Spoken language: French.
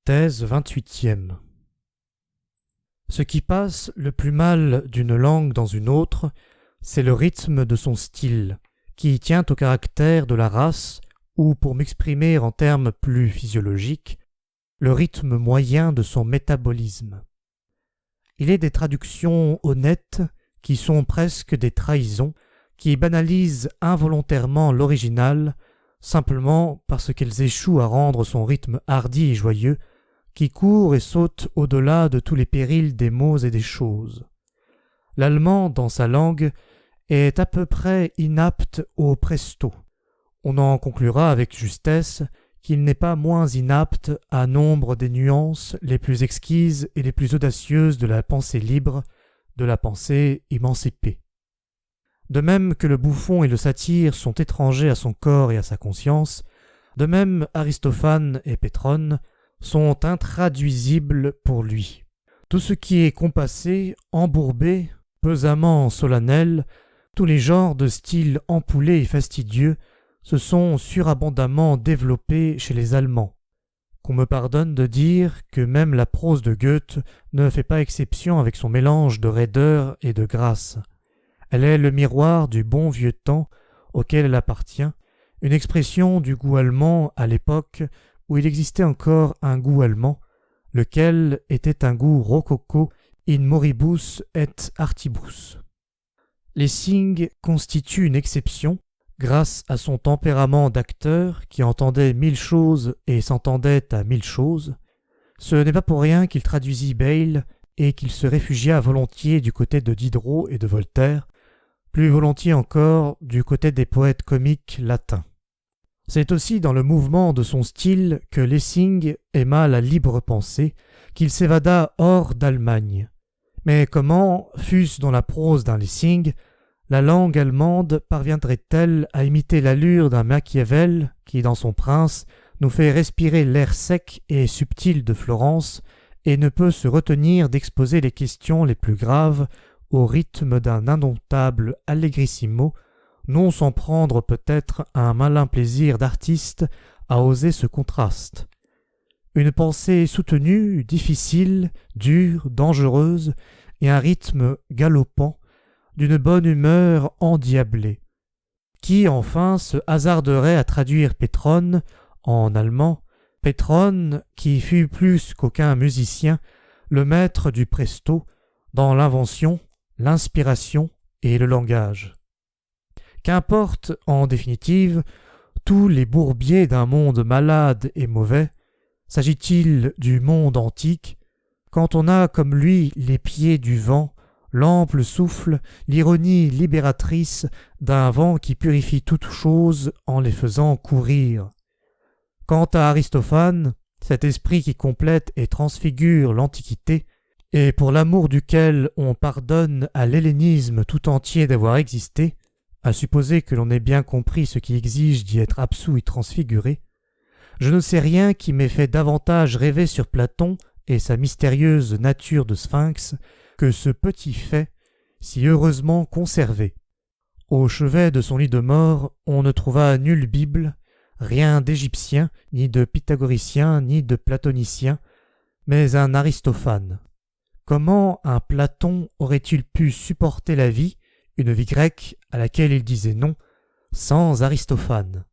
Thèse 28e. Ce qui passe le plus mal d'une langue dans une autre, c'est le rythme de son style, qui tient au caractère de la race, ou pour m'exprimer en termes plus physiologiques, le rythme moyen de son métabolisme. Il est des traductions honnêtes qui sont presque des trahisons, qui banalisent involontairement l'original, simplement parce qu'elles échouent à rendre son rythme hardi et joyeux, qui court et saute au-delà de tous les périls des mots et des choses. L'allemand, dans sa langue, est à peu près inapte au presto. On en conclura avec justesse qu'il n'est pas moins inapte à nombre des nuances les plus exquises et les plus audacieuses de la pensée libre, de la pensée émancipée. De même que le bouffon et le satyre sont étrangers à son corps et à sa conscience, de même Aristophane et Pétrone sont intraduisibles pour lui. Tout ce qui est compassé, embourbé, pesamment solennel, tous les genres de styles ampoulés et fastidieux se sont surabondamment développés chez les Allemands. Qu'on me pardonne de dire que même la prose de Goethe ne fait pas exception avec son mélange de raideur et de grâce. Elle est le miroir du bon vieux temps auquel elle appartient, une expression du goût allemand à l'époque où il existait encore un goût allemand, lequel était un goût rococo in moribus et artibus. Lessing constitue une exception, grâce à son tempérament d'acteur qui entendait 1000 choses et s'entendait à 1000 choses. Ce n'est pas pour rien qu'il traduisit Bayle et qu'il se réfugia volontiers du côté de Diderot et de Voltaire, plus volontiers encore du côté des poètes comiques latins. C'est aussi dans le mouvement de son style que Lessing aima la libre pensée, qu'il s'évada hors d'Allemagne. Mais comment, fût-ce dans la prose d'un Lessing, la langue allemande parviendrait-elle à imiter l'allure d'un Machiavel qui, dans son Prince, nous fait respirer l'air sec et subtil de Florence et ne peut se retenir d'exposer les questions les plus graves au rythme d'un indomptable allegrissimo, non sans prendre peut-être un malin plaisir d'artiste à oser ce contraste. Une pensée soutenue, difficile, dure, dangereuse, et un rythme galopant, d'une bonne humeur endiablée. Qui enfin se hasarderait à traduire Pétrone en allemand, Pétrone qui fut plus qu'aucun musicien le maître du presto dans l'invention, l'inspiration et le langage. Qu'importe, en définitive, tous les bourbiers d'un monde malade et mauvais, s'agit-il du monde antique, quand on a comme lui les pieds du vent, l'ample souffle, l'ironie libératrice d'un vent qui purifie toutes choses en les faisant courir. Quant à Aristophane, cet esprit qui complète et transfigure l'Antiquité, et pour l'amour duquel on pardonne à l'hellénisme tout entier d'avoir existé, à supposer que l'on ait bien compris ce qui exige d'y être absous et transfiguré, je ne sais rien qui m'ait fait davantage rêver sur Platon et sa mystérieuse nature de sphinx que ce petit fait, si heureusement conservé. Au chevet de son lit de mort, on ne trouva nulle Bible, rien d'égyptien, ni de pythagoricien, ni de platonicien, mais un Aristophane. Comment un Platon aurait-il pu supporter la vie, une vie grecque à laquelle il disait non, sans Aristophane ?